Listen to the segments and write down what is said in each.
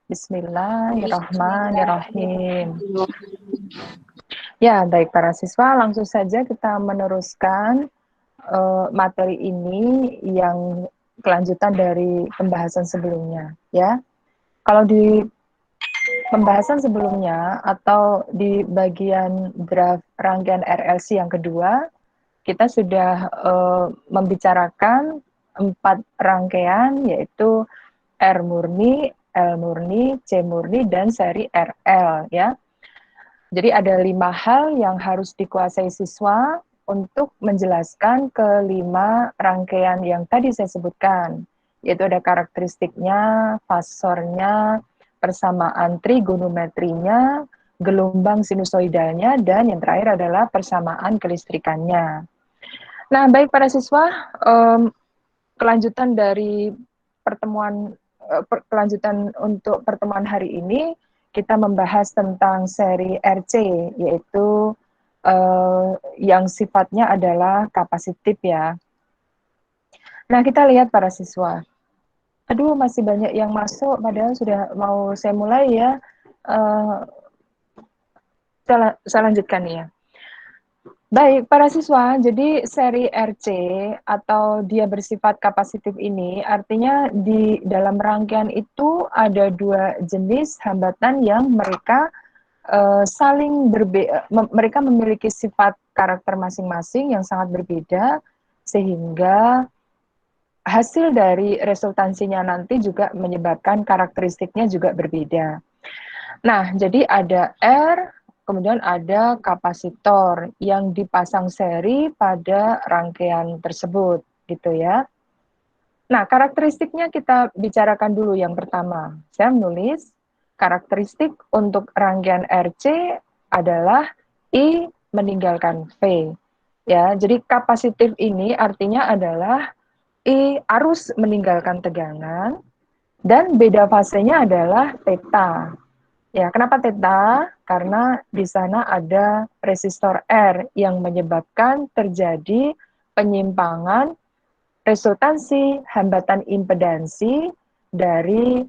Bismillahirrahmanirrahim. Ya, baik para siswa, langsung saja kita meneruskan materi ini yang kelanjutan dari pembahasan sebelumnya, ya. Kalau di pembahasan sebelumnya atau di bagian draft rangkaian RLC yang kedua, kita sudah membicarakan 4 rangkaian, yaitu R murni, L murni, C murni, dan seri RL, ya. Jadi ada 5 hal yang harus dikuasai siswa untuk menjelaskan kelima rangkaian yang tadi saya sebutkan, yaitu ada karakteristiknya, fasornya, persamaan trigonometrinya, gelombang sinusoidalnya, dan yang terakhir adalah persamaan kelistrikannya. Nah, baik para siswa, kelanjutan dari kelanjutan untuk pertemuan hari ini, kita membahas tentang seri RC, yaitu yang sifatnya adalah kapasitif, ya. Nah, kita lihat para siswa. Aduh, masih banyak yang masuk, padahal sudah mau saya mulai, ya. Saya lanjutkan, ya. Baik, para siswa, jadi seri RC atau dia bersifat kapasitif ini artinya di dalam rangkaian itu ada 2 jenis hambatan yang mereka mereka memiliki sifat karakter masing-masing yang sangat berbeda, sehingga hasil dari resultansinya nanti juga menyebabkan karakteristiknya juga berbeda. Nah, jadi ada R, kemudian ada kapasitor yang dipasang seri pada rangkaian tersebut, gitu ya. Nah, karakteristiknya kita bicarakan dulu yang pertama. Saya menulis karakteristik untuk rangkaian RC adalah I meninggalkan V. Ya, jadi kapasitif ini artinya adalah I arus meninggalkan tegangan dan beda fasenya adalah theta. Ya, kenapa theta? Karena di sana ada resistor R yang menyebabkan terjadi penyimpangan resultansi hambatan impedansi dari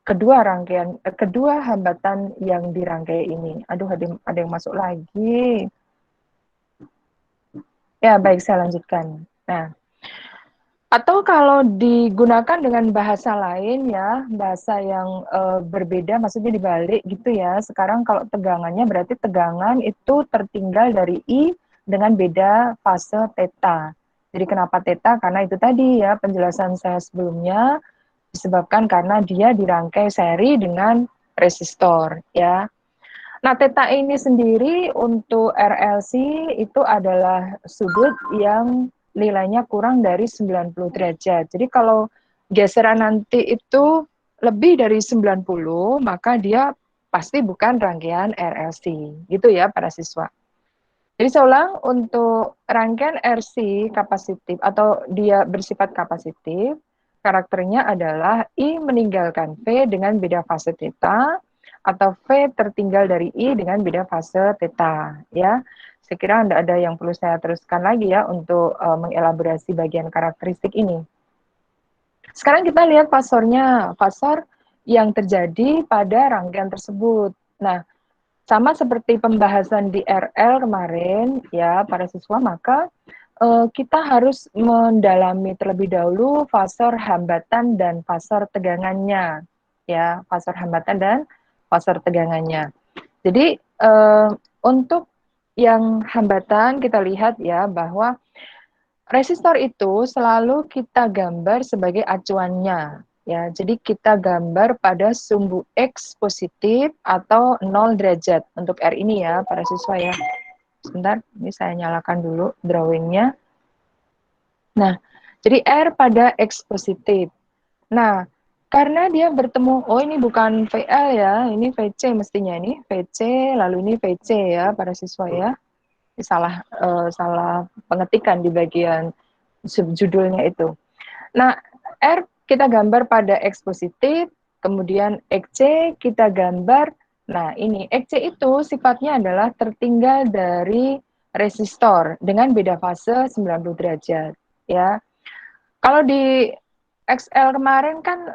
kedua hambatan yang dirangkai ini. Aduh, ada yang masuk lagi. Ya, baik, saya lanjutkan. Nah, atau kalau digunakan dengan bahasa lain, ya, bahasa yang berbeda, maksudnya dibalik gitu ya. Sekarang kalau tegangannya berarti tegangan itu tertinggal dari I dengan beda fase theta. Jadi kenapa theta? Karena itu tadi ya penjelasan saya sebelumnya, disebabkan karena dia dirangkai seri dengan resistor, ya. Nah, theta ini sendiri untuk RLC itu adalah sudut yang nilainya kurang dari 90 derajat. Jadi kalau geseran nanti itu lebih dari 90, maka dia pasti bukan rangkaian RLC. Gitu ya para siswa. Jadi saya ulang, untuk rangkaian RC kapasitif atau dia bersifat kapasitif, karakternya adalah I meninggalkan V dengan beda fase theta, atau V tertinggal dari I dengan beda fase theta, ya. Saya kira tidak ada yang perlu saya teruskan lagi ya untuk mengelaborasi bagian karakteristik ini. Sekarang kita lihat fasornya, fasor yang terjadi pada rangkaian tersebut. Nah, sama seperti pembahasan di RL kemarin, ya para siswa, maka kita harus mendalami terlebih dahulu fasor hambatan dan fasor tegangannya, ya, fasor hambatan dan fasor tegangannya. Jadi untuk yang hambatan kita lihat ya bahwa resistor itu selalu kita gambar sebagai acuannya. Ya, jadi kita gambar pada sumbu X positif atau 0 derajat untuk R ini ya, para siswa ya. Sebentar, ini saya nyalakan dulu drawingnya. Nah, jadi R pada X positif. Nah, karena dia bertemu, oh ini bukan VL ya, ini VC mestinya, ini VC, lalu ini VC ya, para siswa ya. Ini salah pengetikan di bagian subjudulnya itu. Nah, R kita gambar pada X positif, kemudian XC kita gambar, nah ini XC itu sifatnya adalah tertinggal dari resistor dengan beda fase 90 derajat, ya. Kalau di XL kemarin kan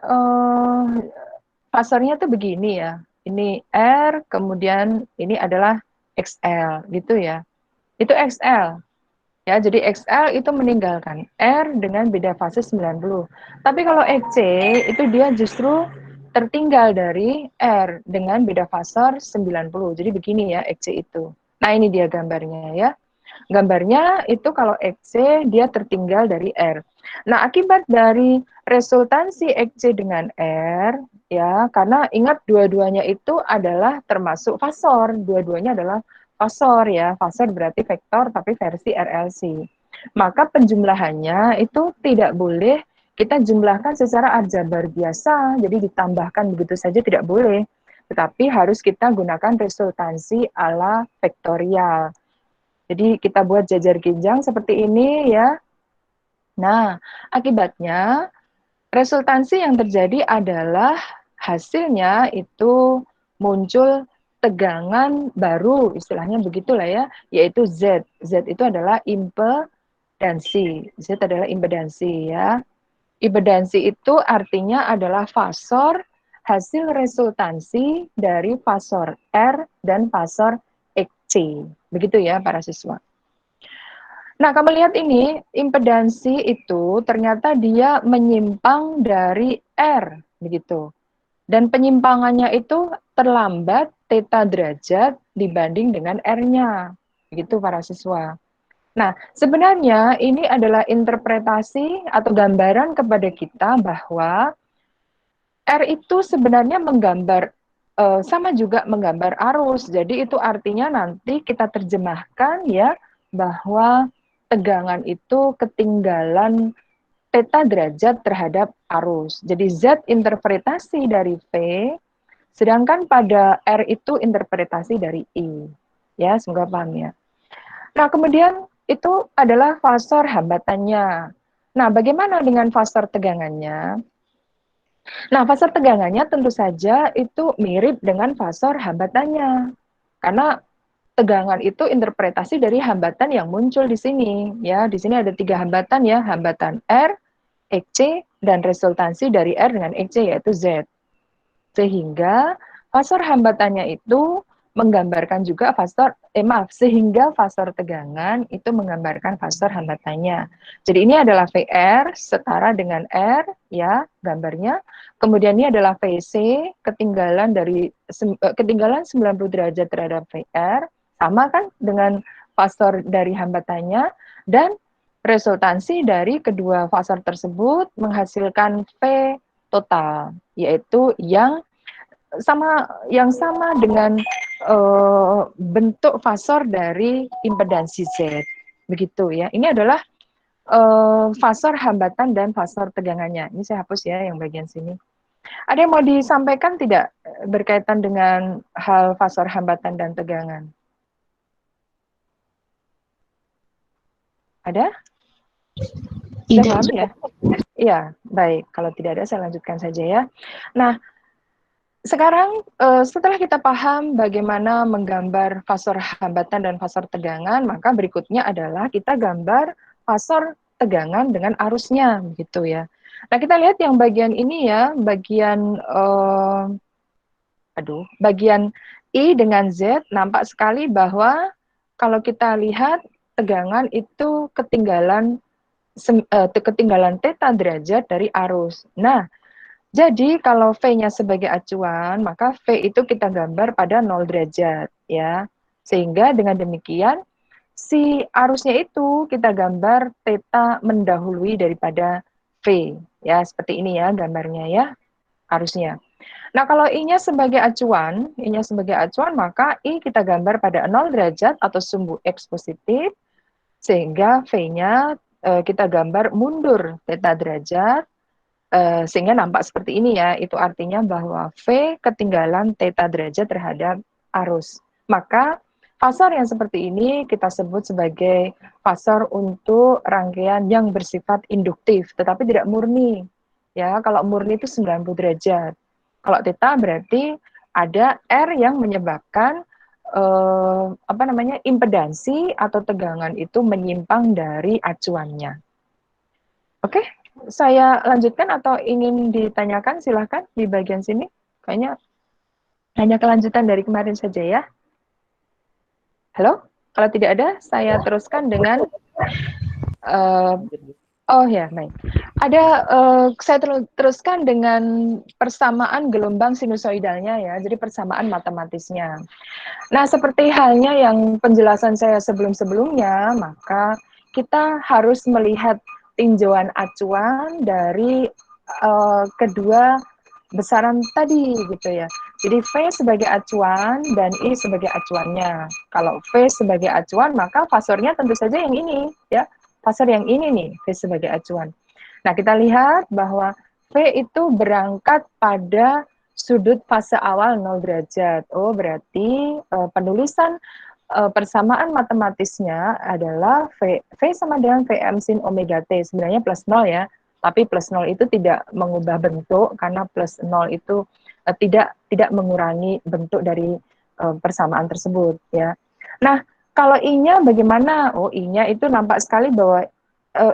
fasornya tuh begini ya. Ini R, kemudian ini adalah XL gitu ya. Itu XL. Ya, jadi XL itu meninggalkan R dengan beda fase 90. Tapi kalau XC itu dia justru tertinggal dari R dengan beda fasor 90. Jadi begini ya XC itu. Nah, ini dia gambarnya ya. Gambarnya itu kalau XC dia tertinggal dari R. Nah, akibat dari resultansi XC dengan R, ya, karena ingat dua-duanya itu adalah termasuk fasor, dua-duanya adalah fasor ya, fasor berarti vektor tapi versi RLC. Maka penjumlahannya itu tidak boleh kita jumlahkan secara aljabar biasa, jadi ditambahkan begitu saja tidak boleh. Tetapi harus kita gunakan resultansi ala vektorial. Jadi kita buat jajar ginjang seperti ini ya. Nah, akibatnya resultansi yang terjadi adalah hasilnya itu muncul tegangan baru, istilahnya begitulah ya, yaitu Z. Z itu adalah impedansi. Z adalah impedansi ya. Impedansi itu artinya adalah fasor hasil resultansi dari fasor R dan fasor XC. Begitu ya para siswa. Nah, kamu lihat ini, impedansi itu ternyata dia menyimpang dari R, begitu. Dan penyimpangannya itu terlambat theta derajat dibanding dengan R-nya. Begitu para siswa. Nah, sebenarnya ini adalah interpretasi atau gambaran kepada kita bahwa R itu sebenarnya menggambar sama juga menggambar arus. Jadi itu artinya nanti kita terjemahkan ya bahwa tegangan itu ketinggalan theta derajat terhadap arus. Jadi Z interpretasi dari V, sedangkan pada R itu interpretasi dari I. Ya, semoga paham ya. Nah, kemudian itu adalah fasor hambatannya. Nah, bagaimana dengan fasor tegangannya? Nah, fasor tegangannya tentu saja itu mirip dengan fasor hambatannya. Karena tegangan itu interpretasi dari hambatan yang muncul di sini. Ya, di sini ada 3 hambatan ya, hambatan R, XC, dan resultansi dari R dengan XC yaitu Z. Sehingga fasor hambatannya itu menggambarkan juga sehingga fasor tegangan itu menggambarkan fasor hambatannya. Jadi ini adalah VR setara dengan R ya gambarnya. Kemudian ini adalah VC ketinggalan 90 derajat terhadap VR sama kan dengan fasor dari hambatannya dan resultansi dari kedua fasor tersebut menghasilkan V total yaitu yang sama dengan bentuk fasor dari impedansi Z. Begitu ya. Ini adalah fasor hambatan dan fasor tegangannya. Ini saya hapus ya yang bagian sini. Ada yang mau disampaikan tidak berkaitan dengan hal fasor hambatan dan tegangan? Ada? Sudah Tidak. paham ya? Iya, baik. Kalau tidak ada, saya lanjutkan saja ya. Nah, sekarang setelah kita paham bagaimana menggambar fasor hambatan dan fasor tegangan, maka berikutnya adalah kita gambar fasor tegangan dengan arusnya, gitu ya. Nah, kita lihat yang bagian ini ya, bagian I dengan Z nampak sekali bahwa kalau kita lihat tegangan itu ketinggalan theta derajat dari arus. Nah, jadi kalau V-nya sebagai acuan, maka V itu kita gambar pada 0 derajat ya. Sehingga dengan demikian si arusnya itu kita gambar theta mendahului daripada V. Ya, seperti ini ya gambarnya ya, arusnya. Nah, kalau I-nya sebagai acuan, maka I kita gambar pada 0 derajat atau sumbu X positif sehingga V-nya kita gambar mundur theta derajat sehingga nampak seperti ini ya, itu artinya bahwa V ketinggalan theta derajat terhadap arus. Maka fasor yang seperti ini kita sebut sebagai fasor untuk rangkaian yang bersifat induktif, tetapi tidak murni. Ya, kalau murni itu 90 derajat. Kalau theta berarti ada R yang menyebabkan impedansi atau tegangan itu menyimpang dari acuannya. Oke? saya lanjutkan atau ingin ditanyakan, silahkan di bagian sini. Kayaknya hanya kelanjutan dari kemarin saja ya. Halo? Kalau tidak ada, saya teruskan dengan uh, oh ya, baik. Ada saya teruskan dengan persamaan gelombang sinusoidalnya ya. Jadi persamaan matematisnya. Nah, seperti halnya yang penjelasan saya sebelum-sebelumnya, maka kita harus melihat tinjauan acuan dari kedua besaran tadi gitu ya. Jadi V sebagai acuan dan I sebagai acuannya. Kalau V sebagai acuan maka fasornya tentu saja yang ini ya. Fasor yang ini nih V sebagai acuan. Nah, kita lihat bahwa V itu berangkat pada sudut fase awal 0 derajat. Oh, berarti penulisan persamaan matematisnya adalah V sama dengan Vm sin omega T. Sebenarnya plus 0 ya, tapi plus 0 itu tidak mengubah bentuk karena plus 0 itu tidak mengurangi bentuk dari persamaan tersebut ya. Nah, kalau I-nya bagaimana? Oh, I-nya itu nampak sekali bahwa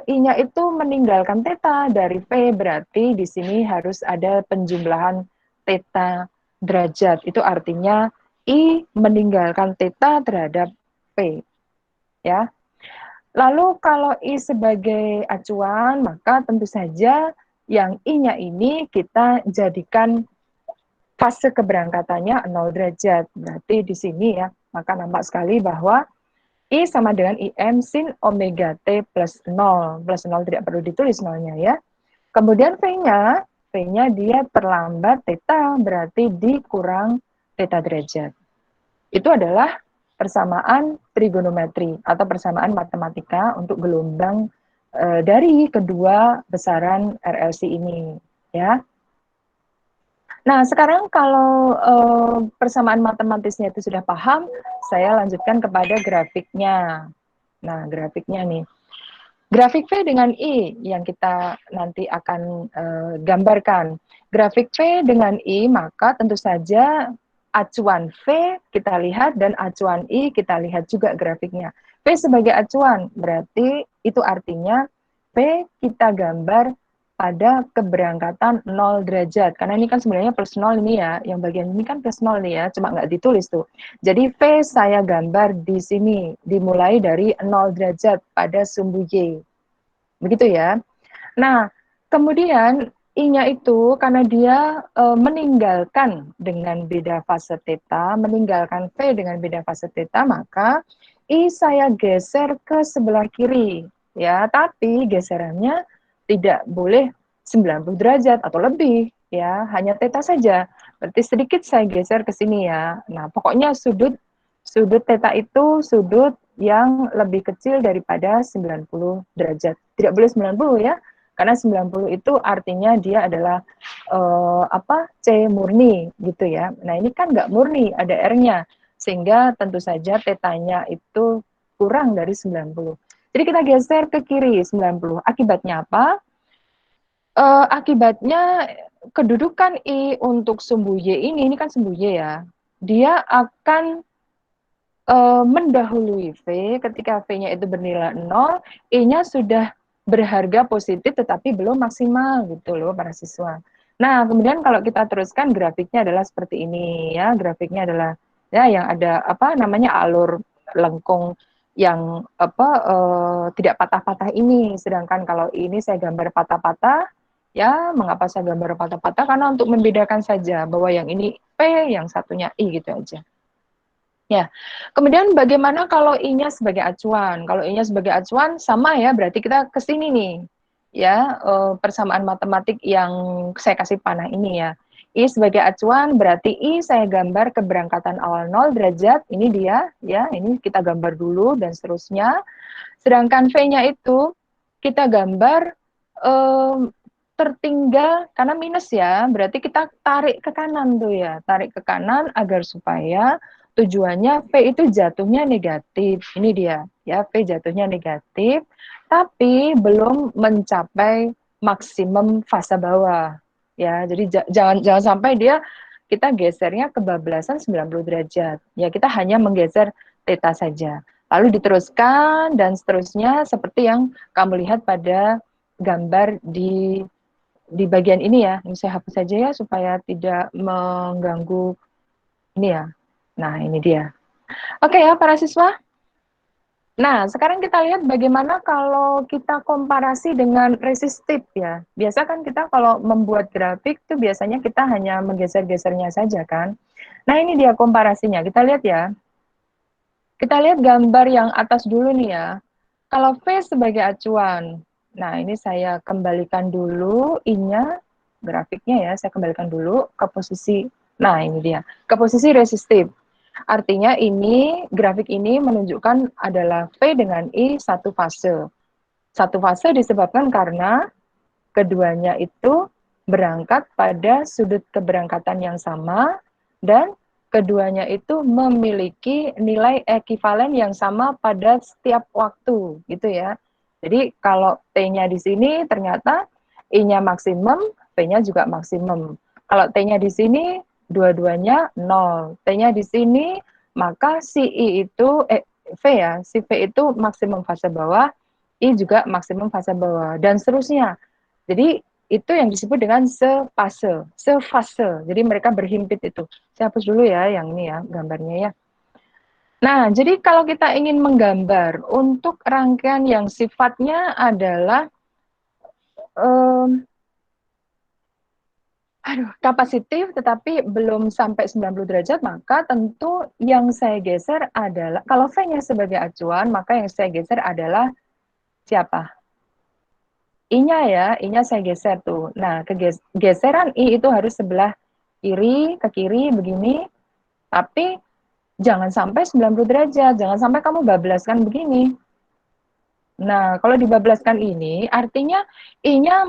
I-nya itu meninggalkan theta dari V, berarti di sini harus ada penjumlahan theta derajat. Itu artinya I meninggalkan theta terhadap P. Ya. Lalu kalau I sebagai acuan, maka tentu saja yang I-nya ini kita jadikan fase keberangkatannya 0 derajat. Berarti di sini ya, maka nampak sekali bahwa I sama dengan IM sin omega T plus 0. Plus 0 tidak perlu ditulis nolnya ya. Kemudian V-nya dia terlambat theta, berarti dikurang theta derajat. Itu adalah persamaan trigonometri atau persamaan matematika untuk gelombang dari kedua besaran RLC ini ya. Nah, sekarang kalau persamaan matematisnya itu sudah paham, saya lanjutkan kepada grafiknya. Nah, grafiknya nih. Grafik V dengan I yang kita nanti akan gambarkan. Grafik V dengan I, maka tentu saja acuan V kita lihat dan acuan I kita lihat juga grafiknya. V sebagai acuan, berarti itu artinya V kita gambar pada keberangkatan 0 derajat. Karena ini kan sebenarnya plus 0 ini ya, yang bagian ini kan plus 0 nih ya, cuma nggak ditulis tuh. Jadi V saya gambar di sini, dimulai dari 0 derajat pada sumbu Y. Begitu ya. Nah, kemudian I-nya itu karena dia meninggalkan dengan beda fase theta, meninggalkan V dengan beda fase theta, maka I saya geser ke sebelah kiri. Ya, tapi geserannya tidak boleh 90 derajat atau lebih, ya, hanya theta saja. Berarti sedikit saya geser ke sini ya. Nah, pokoknya sudut sudut theta itu sudut yang lebih kecil daripada 90 derajat. Tidak boleh 90 ya, karena 90 itu artinya dia adalah C murni gitu ya. Nah, ini kan nggak murni, ada R-nya. Sehingga tentu saja tetanya itu kurang dari 90. Jadi kita geser ke kiri 90. Akibatnya apa? Akibatnya kedudukan I untuk sumbu Y ini kan sumbu Y ya, dia akan mendahului V ketika V-nya itu bernilai 0, E-nya sudah berharga positif tetapi belum maksimal gitu loh para siswa. Nah, kemudian kalau kita teruskan grafiknya adalah seperti ini ya, grafiknya adalah ya yang ada apa namanya alur lengkung yang tidak patah-patah ini. Sedangkan kalau ini saya gambar patah-patah, ya mengapa saya gambar patah-patah? Karena untuk membedakan saja bahwa yang ini P, yang satunya I gitu aja. Ya, kemudian bagaimana kalau I-nya sebagai acuan? Kalau I-nya sebagai acuan sama ya, berarti kita ke sini nih. Ya, persamaan matematik yang saya kasih panah ini ya. I sebagai acuan berarti I saya gambar keberangkatan awal 0 derajat, ini dia ya, ini kita gambar dulu dan seterusnya. Sedangkan V-nya itu kita gambar tertinggal karena minus ya, berarti kita tarik ke kanan tuh ya, tarik ke kanan agar supaya tujuannya V itu jatuhnya negatif. Ini dia, ya V jatuhnya negatif, tapi belum mencapai maksimum fase bawah. Ya, jadi jangan sampai dia kita gesernya kebablasan 90 derajat. Ya, kita hanya menggeser theta saja. Lalu diteruskan dan seterusnya seperti yang kamu lihat pada gambar di bagian ini ya. Ini saya hapus saja ya supaya tidak mengganggu ini ya. Nah, ini dia. Oke ya, para siswa. Nah, sekarang kita lihat bagaimana kalau kita komparasi dengan resistif ya. Biasa kan kita kalau membuat grafik itu biasanya kita hanya menggeser-gesernya saja kan. Nah, ini dia komparasinya. Kita lihat ya. Kita lihat gambar yang atas dulu nih ya. Kalau V sebagai acuan. Nah, ini saya kembalikan dulu I-nya, grafiknya ya, saya kembalikan dulu ke posisi, nah ini dia, ke posisi resistif. Artinya ini, grafik ini menunjukkan adalah V dengan I satu fase. Satu fase disebabkan karena keduanya itu berangkat pada sudut keberangkatan yang sama dan keduanya itu memiliki nilai ekivalen yang sama pada setiap waktu gitu ya. Jadi kalau T-nya di sini ternyata I-nya maksimum, V-nya juga maksimum. Kalau T-nya di sini dua-duanya 0. T-nya di sini maka si I itu V ya, si V itu maksimum fase bawah, I juga maksimum fase bawah dan seterusnya. Jadi itu yang disebut dengan sefase, sefase. Jadi mereka berhimpit itu. Saya hapus dulu ya yang ini ya gambarnya ya. Nah, jadi kalau kita ingin menggambar untuk rangkaian yang sifatnya adalah um, kapasitif tetapi belum sampai 90 derajat, maka tentu yang saya geser adalah, kalau V-nya sebagai acuan, maka yang saya geser adalah siapa? I-nya ya, I-nya saya geser tuh. Nah, geseran I itu harus sebelah kiri, ke kiri, begini. Tapi jangan sampai 90 derajat. Jangan sampai kamu bablaskan begini. Nah, kalau dibablaskan ini, artinya I-nya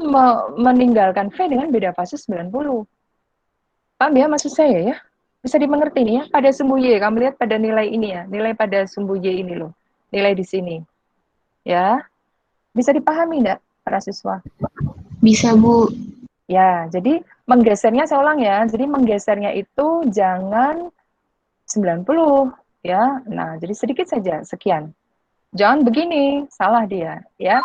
meninggalkan V dengan beda fase 90. Paham ya maksud saya ya? Bisa dimengerti nih ya, pada sumbu Y. Kamu lihat pada nilai ini ya, nilai pada sumbu Y ini loh. Nilai di sini. Ya, bisa dipahami enggak para siswa? Bisa, Bu. Ya, jadi menggesernya saya ulang ya. Jadi menggesernya itu jangan 90 ya. Nah, jadi sedikit saja sekian. Jangan begini, salah dia ya.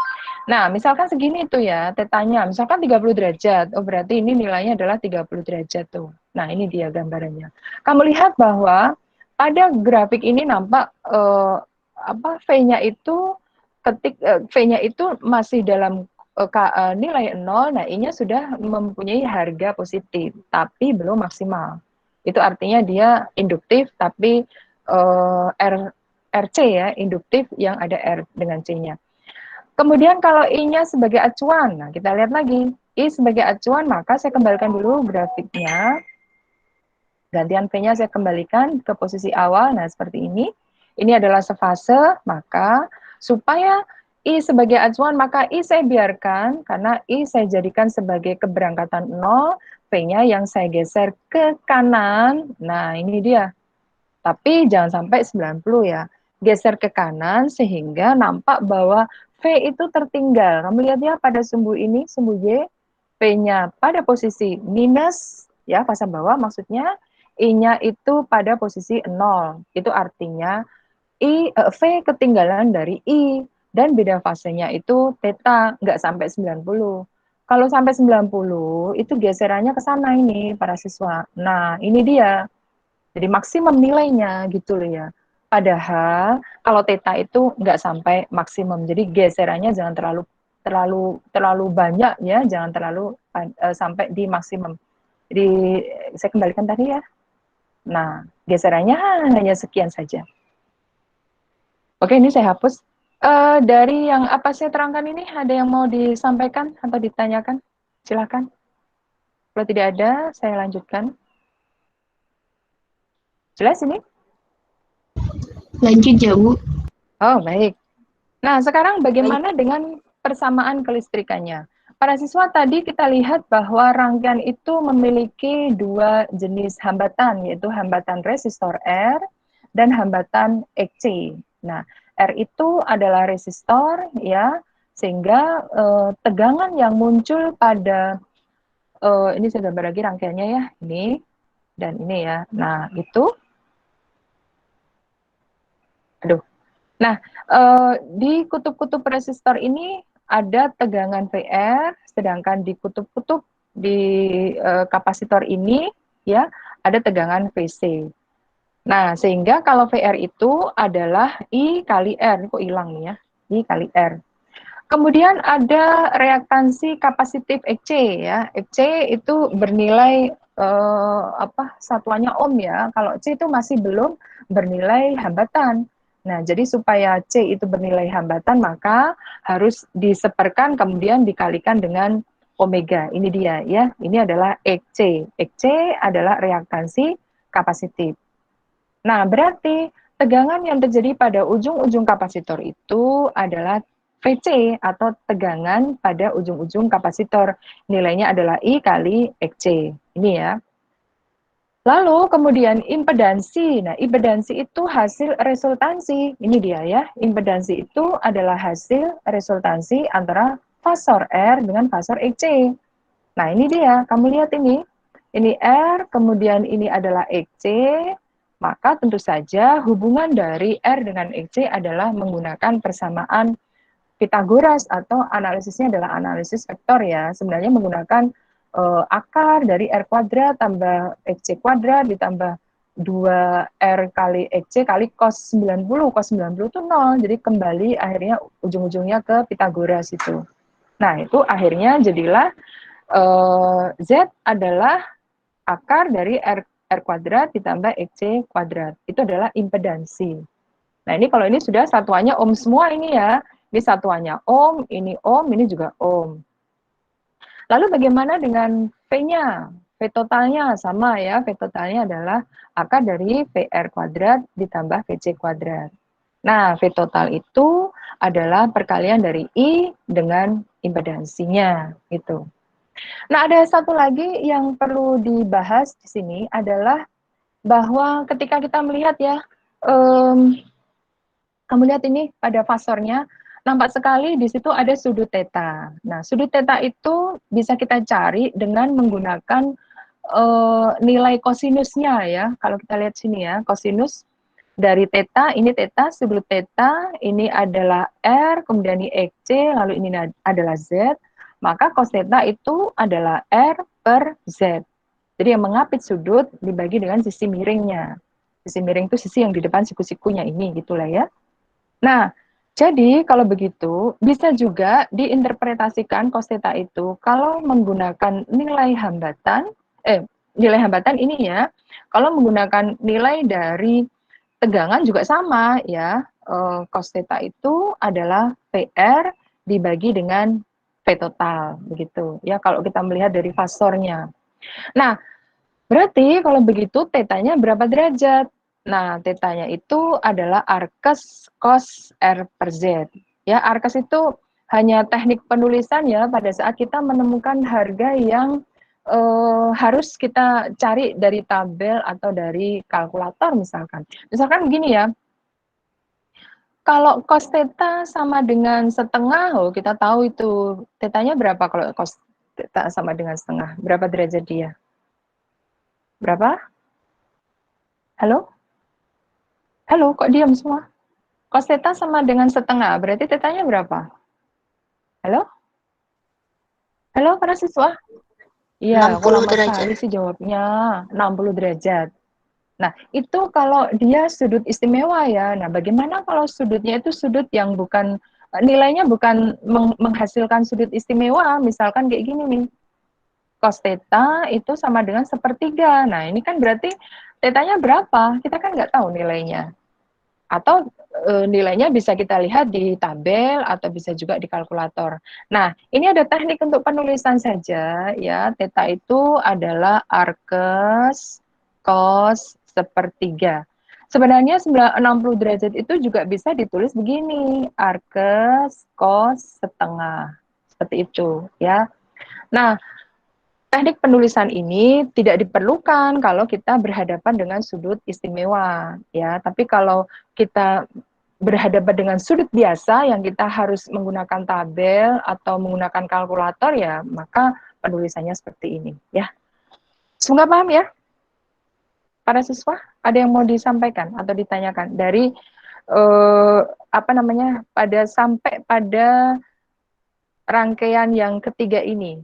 Nah, misalkan segini tuh ya, tetanya misalkan 30 derajat. Oh, berarti ini nilainya adalah 30 derajat tuh. Nah, ini dia gambarannya. Kamu lihat bahwa pada grafik ini nampak V-nya itu V-nya itu masih dalam nilai 0, nah I-nya sudah mempunyai harga positif, tapi belum maksimal. Itu artinya dia induktif, tapi RC ya, induktif yang ada R dengan C-nya. Kemudian kalau I-nya sebagai acuan, nah kita lihat lagi. I sebagai acuan, maka saya kembalikan dulu grafiknya. Gantian V-nya saya kembalikan ke posisi awal, nah seperti ini. Ini adalah sefase, maka supaya I sebagai acuan, maka I saya biarkan, karena I saya jadikan sebagai keberangkatan 0, V-nya yang saya geser ke kanan. Nah, ini dia. Tapi jangan sampai 90 ya. Geser ke kanan sehingga nampak bahwa V itu tertinggal. Kamu lihat ya pada sumbu ini, sumbu Y, V-nya pada posisi minus, ya fase bawah maksudnya, I-nya itu pada posisi 0. Itu artinya V ketinggalan dari I. Dan beda fasenya itu theta, nggak sampai 90. Kalau sampai 90, itu geserannya ke sana ini, para siswa. Nah, ini dia. Jadi maksimum nilainya gitu loh ya. Padahal kalau theta itu nggak sampai maksimum. Jadi geserannya jangan terlalu banyak ya, jangan terlalu sampai di maksimum. Jadi saya kembalikan tadi ya. Nah, geserannya hanya sekian saja. Oke, ini saya hapus. Dari yang apa saya terangkan ini, ada yang mau disampaikan atau ditanyakan? Silakan. Kalau tidak ada, saya lanjutkan. Jelas ini? Lanjut ya, Bu. Oh, baik. Nah, sekarang bagaimana dengan persamaan kelistrikannya? Para siswa tadi kita lihat bahwa rangkaian itu memiliki dua jenis hambatan, yaitu hambatan resistor R dan hambatan EC. Nah, R itu adalah resistor ya, sehingga tegangan yang muncul pada ini saya gambar lagi rangkaiannya ya, ini dan ini ya. Nah, itu aduh. Nah, di kutub-kutub resistor ini ada tegangan VR, sedangkan di kutub-kutub di kapasitor ini ya ada tegangan VC. Nah, sehingga kalau VR itu adalah I kali R, kok hilang nih ya, I kali R. Kemudian ada reaktansi kapasitif Fc ya. Fc itu bernilai satuannya ohm ya. Kalau C itu masih belum bernilai hambatan. Nah, jadi supaya C itu bernilai hambatan maka harus diseperkan kemudian dikalikan dengan omega. Ini dia ya. Ini adalah Fc. Fc adalah reaktansi kapasitif. Nah, berarti tegangan yang terjadi pada ujung-ujung kapasitor itu adalah VC atau tegangan pada ujung-ujung kapasitor. Nilainya adalah I kali XC. Ini ya. Lalu kemudian impedansi. Nah, impedansi itu hasil resultansi. Ini dia ya. Impedansi itu adalah hasil resultansi antara fasor R dengan fasor XC. Nah, ini dia. Kamu lihat ini. Ini R, kemudian ini adalah XC. Maka tentu saja hubungan dari R dengan XC adalah menggunakan persamaan Pitagoras atau analisisnya adalah analisis vektor ya. Sebenarnya menggunakan akar dari R kuadrat tambah XC kuadrat ditambah 2R kali XC kali cos 90. Cos 90 itu 0. Jadi kembali akhirnya ujung-ujungnya ke Pitagoras itu. Nah, itu akhirnya jadilah Z adalah akar dari R kuadrat ditambah XC kuadrat. Itu adalah impedansi. Nah, ini kalau ini sudah satuannya ohm semua ini ya. Ini satuannya ohm, ini juga ohm. Lalu bagaimana dengan V-nya? V totalnya sama ya. V totalnya adalah akar dari VR kuadrat ditambah VC kuadrat. Nah, V total itu adalah perkalian dari I dengan impedansinya gitu. Nah, ada satu lagi yang perlu dibahas di sini adalah bahwa ketika kita melihat ya, kamu lihat ini pada fasornya, nampak sekali di situ ada sudut theta. Nah, sudut theta itu bisa kita cari dengan menggunakan nilai kosinusnya ya. Kalau kita lihat sini ya, kosinus dari theta, ini theta, sudut theta, ini adalah R, kemudian ini XC, lalu ini adalah Z, maka cos theta itu adalah R per Z. Jadi yang mengapit sudut dibagi dengan sisi miringnya. Sisi miring itu sisi yang di depan siku-sikunya ini, gitulah ya. Nah, jadi kalau begitu bisa juga diinterpretasikan cos theta itu kalau menggunakan nilai hambatan ini ya, kalau menggunakan nilai dari tegangan juga sama ya. Cos theta itu adalah PR dibagi dengan V total begitu ya kalau kita melihat dari fasornya. Nah, berarti kalau begitu tetanya berapa derajat? Nah, tetanya itu adalah arkes cos R per Z. Ya, arkes itu hanya teknik penulisan ya pada saat kita menemukan harga yang harus kita cari dari tabel atau dari kalkulator misalkan. Misalkan begini ya, kalau cos theta sama dengan setengah, oh kita tahu itu tetanya berapa kalau cos theta sama dengan setengah, berapa derajat dia? Berapa? Halo? Halo, kok diam semua? Cos theta sama dengan setengah, berarti tetanya berapa? Halo? Halo, para siswa? Iya, kok 60 lama derajat. sekali sih jawabnya. 60 derajat. Nah, itu kalau dia sudut istimewa ya. Nah, bagaimana kalau sudutnya itu sudut yang bukan, nilainya bukan menghasilkan sudut istimewa, misalkan kayak gini nih. Cos theta itu sama dengan sepertiga. Nah, ini kan berarti tetanya berapa? Kita kan nggak tahu nilainya. Atau nilainya bisa kita lihat di tabel atau bisa juga di kalkulator. Nah, ini ada teknik untuk penulisan saja ya. Theta itu adalah arkes cos sepertiga. Sebenarnya 60 derajat itu juga bisa ditulis begini, arkes cos setengah. Seperti itu ya. Nah, teknik penulisan ini tidak diperlukan kalau kita berhadapan dengan sudut istimewa, ya. Tapi kalau kita berhadapan dengan sudut biasa yang kita harus menggunakan tabel atau menggunakan kalkulator ya, maka penulisannya seperti ini, ya. Semoga paham ya, para siswa. Ada yang mau disampaikan atau ditanyakan dari apa namanya pada sampai pada rangkaian yang ketiga ini,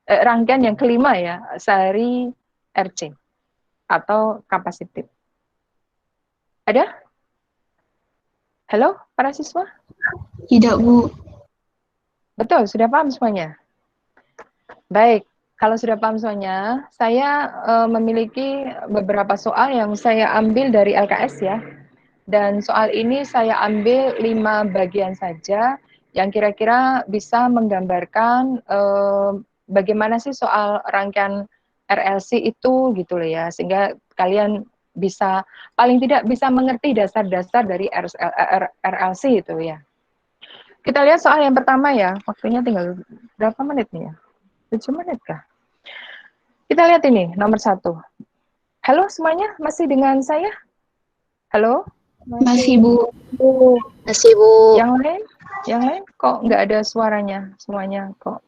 rangkaian yang kelima ya, seri RC atau kapasitif. Ada? Halo, para siswa? Tidak, Bu. Betul, sudah paham semuanya? Baik, kalau sudah paham semuanya, saya memiliki beberapa soal yang saya ambil dari LKS ya. Dan soal ini saya ambil 5 bagian saja yang kira-kira bisa menggambarkan bagaimana sih soal rangkaian RLC itu gitu loh ya, sehingga kalian bisa paling tidak bisa mengerti dasar-dasar dari RLC itu ya. Kita lihat soal yang pertama ya, waktunya tinggal berapa menit nih ya? 7 menit kah? Kita lihat ini, nomor 1. Halo semuanya, masih dengan saya? Halo? Masih, Bu. Masih, Bu. Yang lain? Yang lain kok nggak ada suaranya semuanya kok?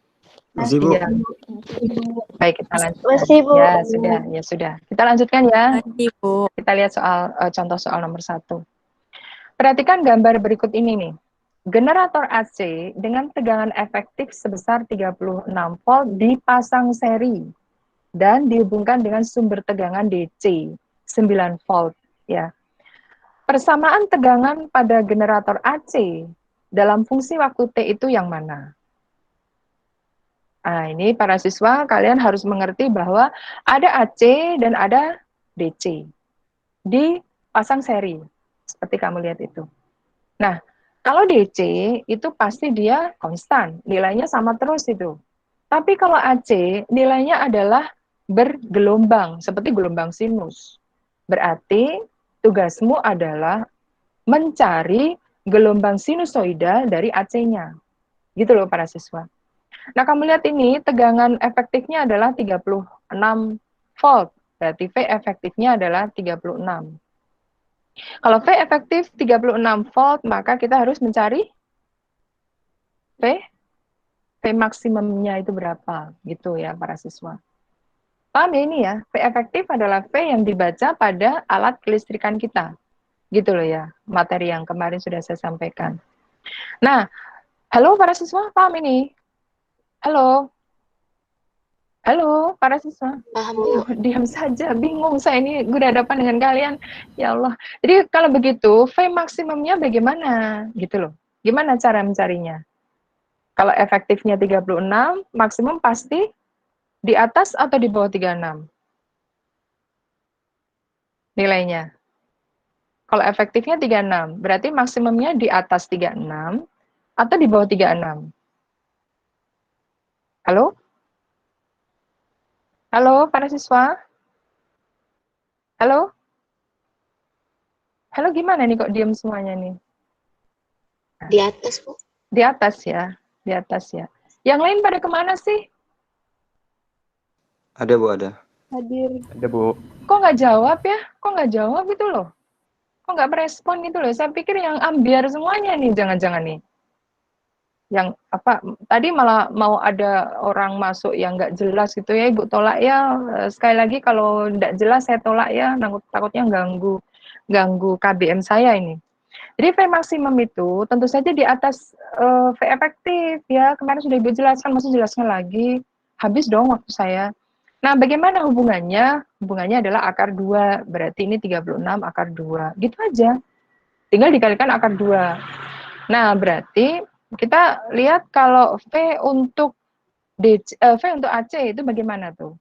Masih, Bu. Iya. Baik, kita lanjutkan. Masih, Bu. Ya sudah. Kita lanjutkan ya. Masih, Bu. Kita lihat soal contoh soal nomor 1. Perhatikan gambar berikut ini nih. Generator AC dengan tegangan efektif sebesar 36 volt dipasang seri dan dihubungkan dengan sumber tegangan DC 9 volt ya. Persamaan tegangan pada generator AC dalam fungsi waktu T itu yang mana? Nah, ini para siswa kalian harus mengerti bahwa ada AC dan ada DC. Dipasang seri, seperti kamu lihat itu. Nah, kalau DC itu pasti dia konstan, nilainya sama terus itu. Tapi kalau AC nilainya adalah bergelombang, seperti gelombang sinus. Berarti tugasmu adalah mencari gelombang sinusoida dari AC-nya. Gitu loh para siswa. Nah, kamu lihat ini tegangan efektifnya adalah 36 volt. Berarti V efektifnya adalah 36. Kalau V efektif 36 volt, maka kita harus mencari V maksimumnya itu berapa, gitu ya para siswa. Paham ya ini ya? V efektif adalah V yang dibaca pada alat kelistrikan kita. Gitu loh ya, materi yang kemarin sudah saya sampaikan. Nah, halo para siswa, paham ini? Halo? Halo, para siswa. Paham, Bu. Diam saja, bingung saya ini berhadapan dengan kalian. Ya Allah. Jadi kalau begitu, V maksimumnya bagaimana? Gitu loh. Gimana cara mencarinya? Kalau efektifnya 36, maksimum pasti di atas atau di bawah 36? Nilainya. Kalau efektifnya 36, berarti maksimumnya di atas 36 atau di bawah 36? Halo? Halo, para siswa? Halo? Halo, gimana nih kok diam semuanya nih? Di atas, Bu. Di atas ya, di atas ya. Yang lain pada kemana sih? Ada, Bu, ada. Hadir. Ada, Bu. Kok nggak jawab ya? Kok nggak jawab gitu loh? Kok nggak merespon gitu loh? Saya pikir yang ambiar semuanya nih, jangan-jangan nih. Yang apa tadi malah mau ada orang masuk yang nggak jelas gitu ya, Ibu tolak ya. Sekali lagi kalau nggak jelas saya tolak ya, takutnya ganggu KBM saya ini. Jadi V maksimum itu tentu saja di atas V efektif ya. Kemarin sudah Ibu jelaskan, masih jelaskan lagi. Habis dong waktu saya. Nah, bagaimana hubungannya? Hubungannya adalah akar 2. Berarti ini 36 akar 2. Gitu aja. Tinggal dikalikan akar 2. Nah, berarti kita lihat kalau V untuk V untuk AC itu bagaimana tuh?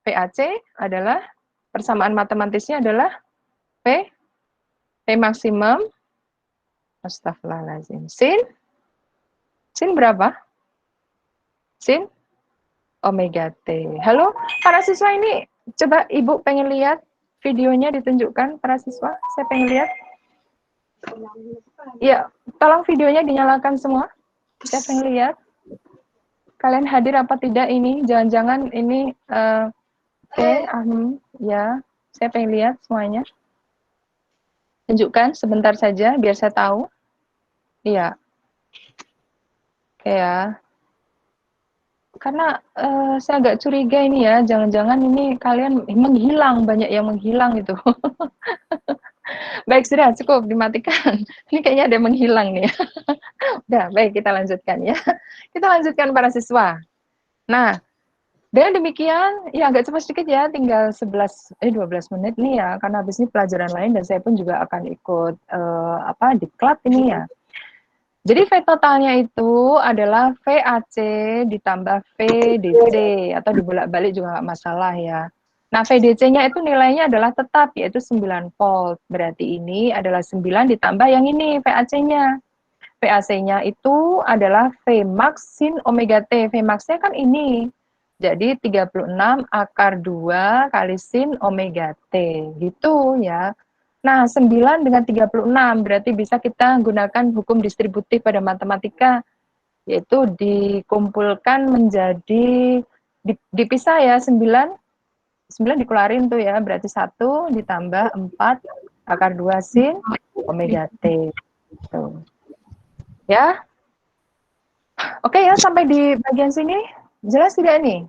VAC adalah persamaan matematisnya adalah V maksimum, astagfirullahaladzim, sin berapa? Sin omega T. Halo, para siswa ini, coba Ibu pengen lihat videonya ditunjukkan, para siswa, saya pengen lihat. Ya, tolong videonya dinyalakan semua. Saya pengen lihat. Kalian hadir apa tidak ini? Jangan-jangan ini, ya, saya pengen lihat semuanya. Tunjukkan sebentar saja, biar saya tahu. Iya. Oke ya. Karena saya agak curiga ini ya, jangan-jangan ini kalian menghilang, banyak yang menghilang gitu. Baik, sudah cukup dimatikan. Ini kayaknya ada yang menghilang nih. Udah, baik kita lanjutkan ya. Kita lanjutkan para siswa. Nah, dengan demikian, ya agak cepat sedikit ya, tinggal 12 menit nih ya, karena habis ini pelajaran lain dan saya pun juga akan ikut diklat ini ya. Jadi V totalnya itu adalah VAC ditambah VDC atau dibolak-balik juga nggak masalah ya. Nah, VDC-nya itu nilainya adalah tetap yaitu 9 volt. Berarti ini adalah 9 ditambah yang ini VAC-nya. VAC-nya itu adalah Vmax sin omega T. Vmax-nya kan ini. Jadi 36 akar 2 kali sin omega T. Gitu ya. Nah, 9 dengan 36 berarti bisa kita gunakan hukum distributif pada matematika, yaitu dikumpulkan menjadi, dipisah ya, 9 dikeluarin tuh ya, berarti 1 ditambah 4 akar 2 sin omega T. Tuh. Ya, oke ya, sampai di bagian sini, jelas tidak nih?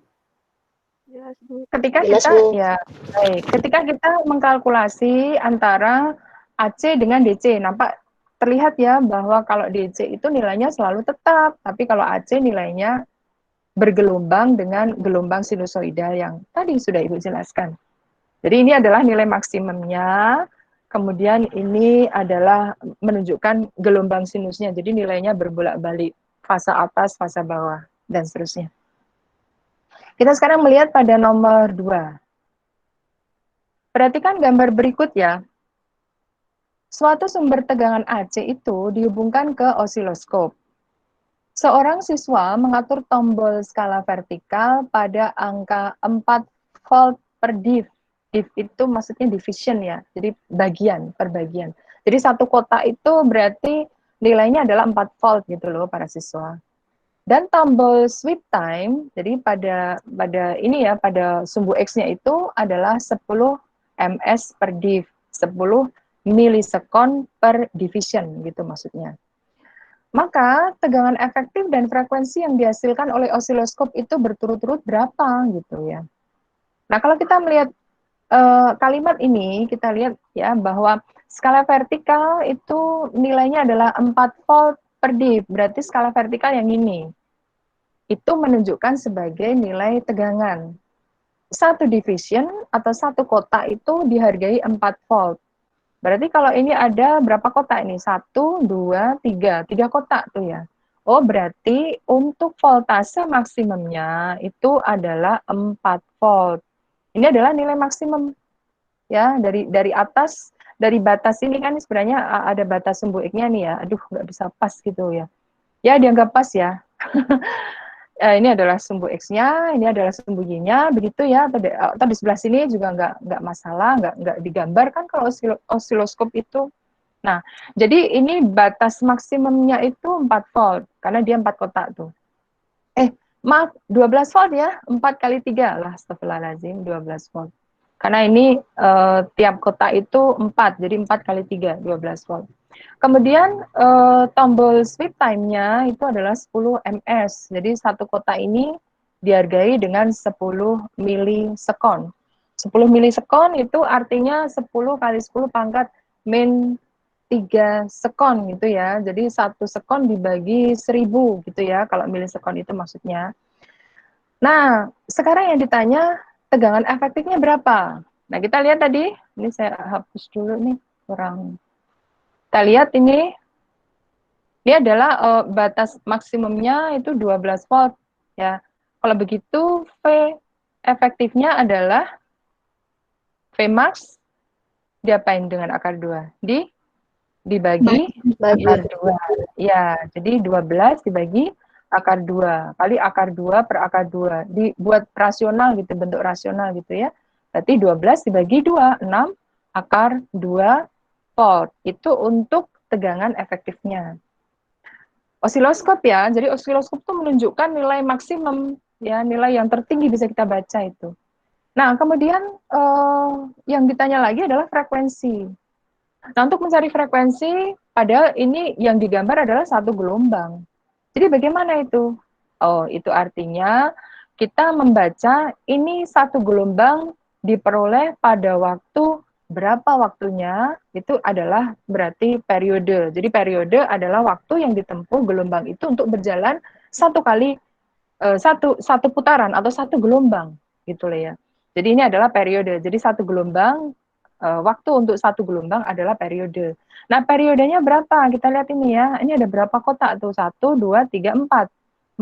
Jelas, Bu. Ketika Jelas, kita Bu. ya baik, ketika kita mengkalkulasi antara AC dengan DC, nampak terlihat ya bahwa kalau DC itu nilainya selalu tetap, tapi kalau AC nilainya bergelombang dengan gelombang sinusoidal yang tadi sudah Ibu jelaskan. Jadi ini adalah nilai maksimumnya, kemudian ini adalah menunjukkan gelombang sinusnya, jadi nilainya berbolak-balik, fase atas, fase bawah, dan seterusnya. Kita sekarang melihat pada nomor 2. Perhatikan gambar berikut ya. Suatu sumber tegangan AC itu dihubungkan ke osiloskop. Seorang siswa mengatur tombol skala vertikal pada angka 4 volt per div. Div itu maksudnya division ya, jadi bagian, perbagian. Jadi satu kotak itu berarti nilainya adalah 4 volt gitu loh para siswa. Dan tombol sweep time, jadi pada ini ya, pada sumbu X-nya itu adalah 10 ms per div, 10 milisekon per division gitu maksudnya. Maka tegangan efektif dan frekuensi yang dihasilkan oleh osiloskop itu berturut-turut berapa gitu ya. Nah, kalau kita melihat kalimat ini, kita lihat ya bahwa skala vertikal itu nilainya adalah 4 volt per div, berarti skala vertikal yang ini. Itu menunjukkan sebagai nilai tegangan. Satu division atau satu kotak itu dihargai 4 volt. Berarti kalau ini ada berapa kotak ini? 1, 2, 3. 3 kotak tuh ya. Oh, berarti untuk voltase maksimumnya itu adalah 4 volt. Ini adalah nilai maksimum. Ya, dari atas, dari batas ini kan sebenarnya ada batas sumbu X-nya nih ya. Aduh, nggak bisa pas gitu ya. Ya, dianggap pas ya. Ini adalah sumbu X-nya, ini adalah sumbu Y-nya, begitu ya, atau di sebelah sini juga nggak masalah, nggak digambar kan kalau osiloskop itu. Nah, jadi ini batas maksimumnya itu 4 volt, karena dia 4 kotak tuh. Maaf, 12 volt ya, 4 kali 3 lah, astagfirullahaladzim, 12 volt. Karena ini tiap kotak itu 4, jadi 4 kali 3, 12 volt. Kemudian tombol sweep time-nya itu adalah 10 ms. Jadi satu kotak ini dihargai dengan 10 milisekon. 10 milisekon itu artinya 10 kali 10 pangkat min 3 sekon gitu ya. Jadi 1 sekon dibagi 1000 gitu ya, kalau milisekon itu maksudnya. Nah, sekarang yang ditanya tegangan efektifnya berapa? Nah, kita lihat tadi, ini saya hapus dulu nih, kurang. Kita lihat ini adalah batas maksimumnya itu 12 volt ya. Kalau begitu V efektifnya adalah Vmax diapain dengan akar 2? Dibagi akar 2. Ya, jadi 12 dibagi akar 2 kali akar 2 per akar 2. Dibuat rasional gitu, bentuk rasional gitu ya. Berarti 12 dibagi 2, 6 akar 2 volt. Itu untuk tegangan efektifnya. Osiloskop ya, jadi osiloskop itu menunjukkan nilai maksimum, ya, nilai yang tertinggi bisa kita baca itu. Nah, kemudian yang ditanya lagi adalah frekuensi. Nah, untuk mencari frekuensi, padahal ini yang digambar adalah satu gelombang. Jadi bagaimana itu? Oh, itu artinya kita membaca ini satu gelombang diperoleh pada waktu berapa waktunya, itu adalah berarti periode. Jadi periode adalah waktu yang ditempuh gelombang itu untuk berjalan satu kali, satu putaran atau satu gelombang, gitu loh ya. Jadi ini adalah periode. Jadi satu gelombang, waktu untuk satu gelombang adalah periode. Nah, periodenya berapa? Kita lihat ini ya. Ini ada berapa kotak tuh? 1, 2, 3, 4.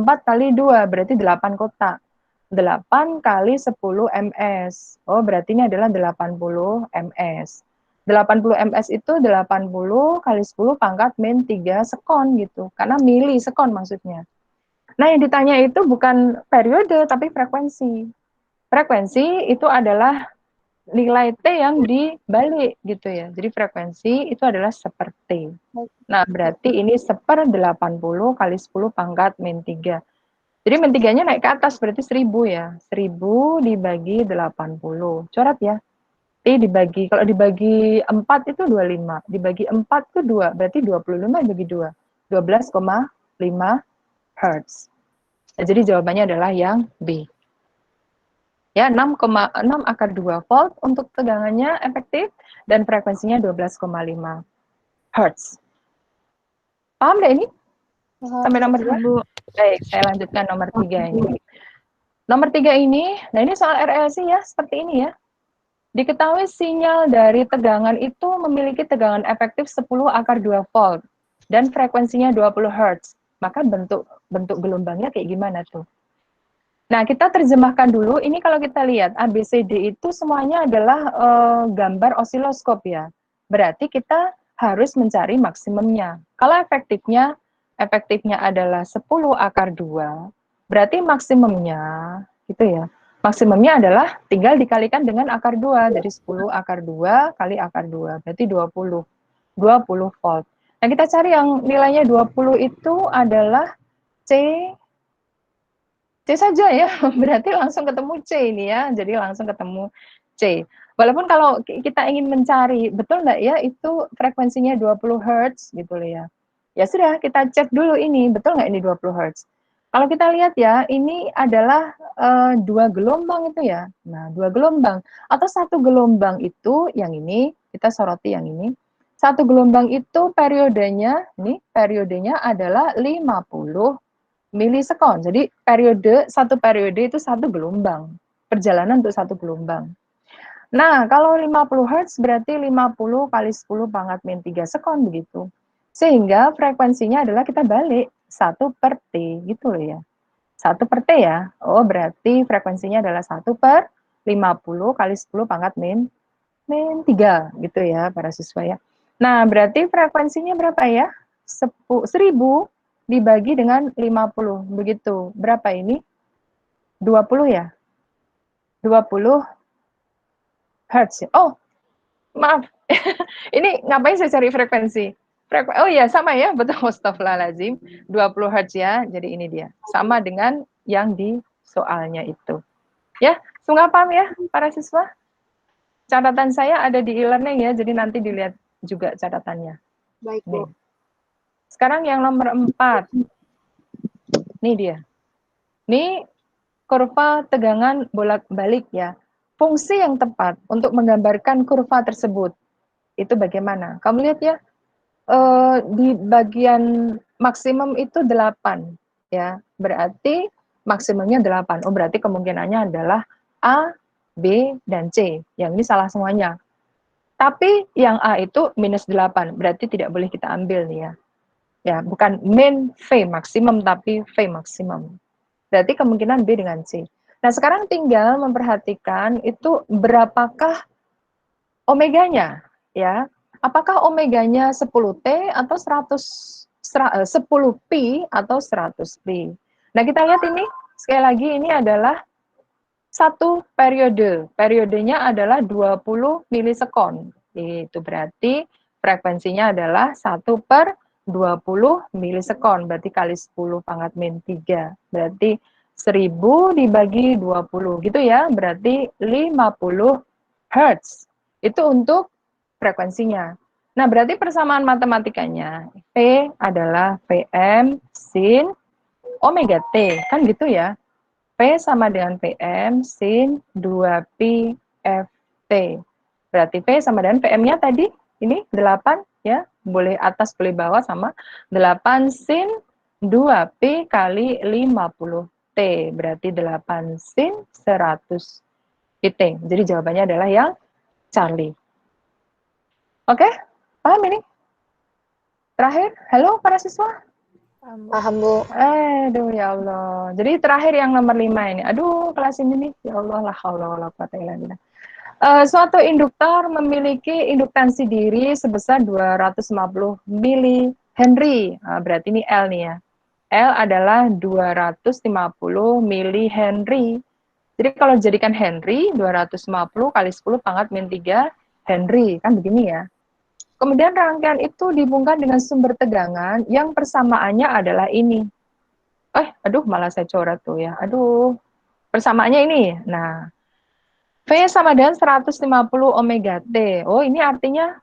4 kali 2 berarti 8 kotak. 8 kali 10 ms. Oh, berarti ini adalah 80 ms. 80 ms itu 80 kali 10 pangkat min 3 sekon gitu. Karena mili sekon maksudnya. Nah, yang ditanya itu bukan periode tapi frekuensi. Frekuensi itu adalah nilai T yang dibalik gitu ya. Jadi frekuensi itu adalah seperti. Nah, berarti ini 1/80 kali 10 pangkat min 3. Jadi min 3-nya naik ke atas, berarti 1000 ya. 1000 dibagi 80. Coret ya. T dibagi, kalau dibagi 4 itu 25. Dibagi 4 itu 2, berarti 25 dibagi 2. 12,5 Hertz. Nah, jadi jawabannya adalah yang B. Ya, 6,6 / 2 volt untuk tegangannya efektif dan frekuensinya 12,5 Hertz. Paham deh ini? Sampai nomor 2? Bu. Baik, saya lanjutkan nomor 3 ini. Nomor 3 ini, nah ini soal RLC ya, seperti ini ya. Diketahui sinyal dari tegangan itu memiliki tegangan efektif 10 / 2 volt dan frekuensinya 20 Hz. Maka bentuk gelombangnya kayak gimana tuh? Nah, kita terjemahkan dulu. Ini kalau kita lihat ABCD itu semuanya adalah gambar osiloskop ya. Berarti kita harus mencari maksimumnya. Kalau efektifnya adalah 10 / 2, berarti maksimumnya gitu ya. Maksimumnya adalah tinggal dikalikan dengan akar 2. Jadi 10 / 2 kali akar 2, berarti 20 volt. Nah, kita cari yang nilainya 20 itu adalah C saja ya, berarti langsung ketemu C ini ya, jadi langsung ketemu C. Walaupun kalau kita ingin mencari, betul nggak ya itu frekuensinya 20 Hz gitu loh ya. Ya sudah, kita cek dulu ini, betul nggak ini 20 Hz. Kalau kita lihat ya, ini adalah 2 gelombang itu ya. Nah, 2 gelombang. Atau 1 gelombang itu, yang ini, kita soroti yang ini. 1 gelombang itu periodenya, ini periodenya adalah 50 milisekon. Jadi satu periode itu 1 gelombang. Perjalanan untuk 1 gelombang. Nah, kalau 50 Hz berarti 50 kali 10 pangkat min 3 sekon begitu. Sehingga frekuensinya adalah kita balik 1/T gitu loh ya. 1/T ya. Oh, berarti frekuensinya adalah 1/50 kali 10 pangkat min 3 gitu ya para siswa ya. Nah, berarti frekuensinya berapa ya? 1000 dibagi dengan 50. Begitu. Berapa ini? 20 ya? 20 Hertz. Oh, maaf. Ini ngapain saya cari frekuensi? Oh iya, sama ya. Betul, astagfirullahaladzim. 20 Hertz ya. Jadi ini dia. Sama dengan yang di soalnya itu. Ya, semoga paham ya para siswa. Catatan saya ada di e-learning ya. Jadi nanti dilihat juga catatannya. Baik, Bu. Nih. Sekarang yang nomor 4. Nih dia. Ini kurva tegangan bolak-balik ya. Fungsi yang tepat untuk menggambarkan kurva tersebut itu bagaimana? Kamu lihat ya, di bagian maksimum itu 8 ya. Berarti maksimumnya 8. Oh, berarti kemungkinannya adalah A, B, dan C. Yang ini salah semuanya. Tapi yang A itu -8, berarti tidak boleh kita ambil nih ya. Ya, bukan min V maksimum, tapi V maksimum. Berarti kemungkinan B dengan C. Nah, sekarang tinggal memperhatikan itu berapakah omeganya, ya. Apakah omeganya 10T atau 10 pi atau 100 pi. Nah, kita lihat ini, sekali lagi ini adalah satu periode. Periodenya adalah 20 milisekon. Itu berarti frekuensinya adalah 1/20 milisekon. Berarti kali 10 pangkat min 3. Berarti 1000 dibagi 20 gitu ya. Berarti 50 Hertz. Itu untuk frekuensinya. Nah, berarti persamaan matematikanya. P adalah Vm sin omega T. Kan gitu ya. P sama dengan PM sin 2pi Ft. Berarti V sama dengan PM-nya tadi, ini 8 ya, boleh atas boleh bawah sama 8 sin 2P kali 50T, berarti 8 sin 100 PT. Jadi jawabannya adalah yang Charlie. Oke, paham ini? Terakhir, halo para siswa. Paham, Bu. Aduh ya Allah. Jadi terakhir yang nomor 5 ini. Aduh, kelas ini nih. Ya Allah, la haula wala quwata illa billah. Suatu induktor memiliki induktansi diri sebesar 250 mili-Henry. Berarti ini L nih ya. L adalah 250 mili-Henry. Jadi kalau jadikan Henry, 250 kali 10 pangkat min 3 Henry. Kan begini ya. Kemudian rangkaian itu dihubungkan dengan sumber tegangan yang persamaannya adalah ini. Aduh, malah saya coret tuh ya. Aduh, persamaannya ini. Nah, V sama dengan 150 omega T. Oh, ini artinya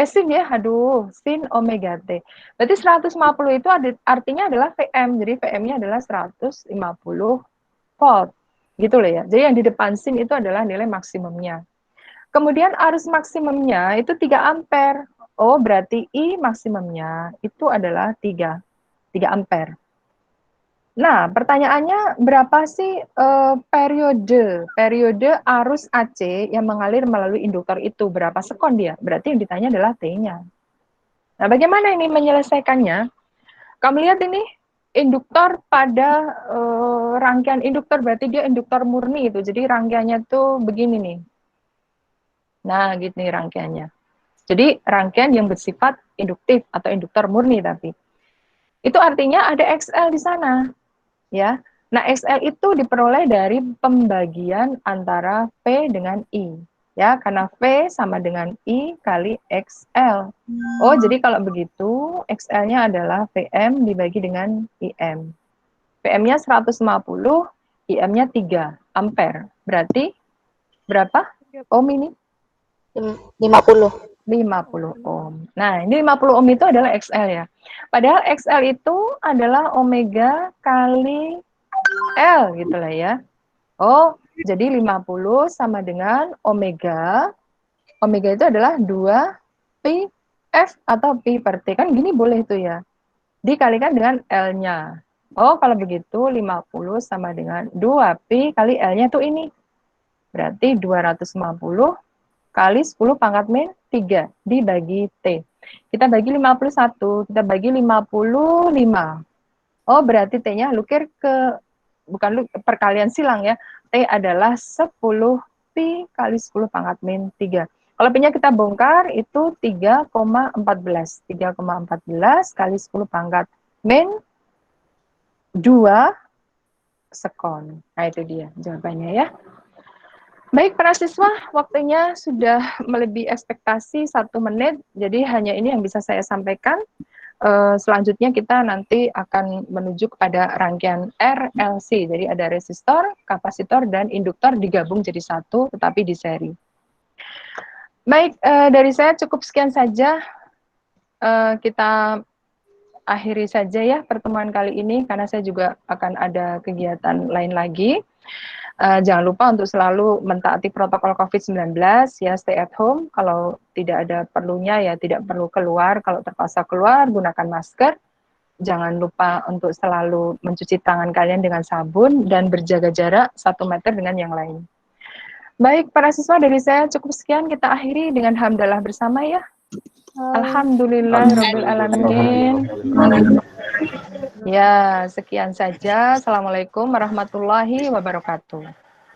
sin ya. Aduh, sin omega T. Berarti 150 itu artinya adalah VM. Jadi VM-nya adalah 150 volt. Gitu loh ya. Jadi yang di depan sin itu adalah nilai maksimumnya. Kemudian arus maksimumnya itu 3 ampere. Oh, berarti I maksimumnya itu adalah 3 ampere. Nah, pertanyaannya berapa sih periode arus AC yang mengalir melalui induktor itu? Berapa sekon dia? Berarti yang ditanya adalah T-nya. Nah, bagaimana ini menyelesaikannya? Kamu lihat ini, induktor pada rangkaian induktor, berarti dia induktor murni itu. Jadi rangkaiannya tuh begini nih. Nah, gitu nih rangkaiannya. Jadi rangkaian yang bersifat induktif atau induktor murni tapi. Itu artinya ada XL di sana. Ya. Nah, XL itu diperoleh dari pembagian antara V dengan I. Ya, karena V sama dengan I kali XL. Oh, jadi kalau begitu XL-nya adalah VM dibagi dengan IM. VM-nya 150, IM-nya 3 ampere. Berarti berapa ohm ini? 50. 50 ohm. Nah, ini 50 ohm itu adalah XL ya. Padahal XL itu adalah omega kali L gitu lah ya. Oh, jadi 50 sama dengan omega. Omega itu adalah 2 pi F atau pi per T. Kan gini boleh tuh ya. Dikalikan dengan L-nya. Oh, kalau begitu 50 sama dengan 2 pi kali L-nya tuh ini. Berarti 250 kali 10 pangkat min 3 dibagi T. Kita bagi 51, kita bagi 55. Oh, berarti T-nya lukir bukan perkalian silang ya. T adalah 10 pi kali 10 pangkat min 3. Kalau P-nya kita bongkar itu 3,14. 3,14 kali 10 pangkat min 2 sekon. Nah, itu dia jawabannya ya. Baik, para siswa, waktunya sudah melebihi ekspektasi 1 menit, jadi hanya ini yang bisa saya sampaikan. Selanjutnya kita nanti akan menuju kepada rangkaian RLC, jadi ada resistor, kapasitor, dan induktor digabung jadi satu, tetapi di seri. Baik, dari saya cukup sekian saja. Kita akhiri saja ya pertemuan kali ini, karena saya juga akan ada kegiatan lain lagi. Jangan lupa untuk selalu mentaati protokol COVID-19 ya, stay at home. Kalau tidak ada perlunya ya tidak perlu keluar. Kalau terpaksa keluar, gunakan masker. Jangan lupa untuk selalu mencuci tangan kalian dengan sabun dan berjaga jarak 1 meter dengan yang lain. Baik, para siswa, dari saya cukup sekian. Kita akhiri dengan hamdalah bersama ya. Alhamdulillahirabbil alamin. Ya, sekian saja. Assalamualaikum warahmatullahi wabarakatuh.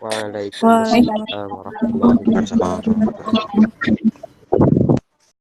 Waalaikumsalam warahmatullahi wabarakatuh.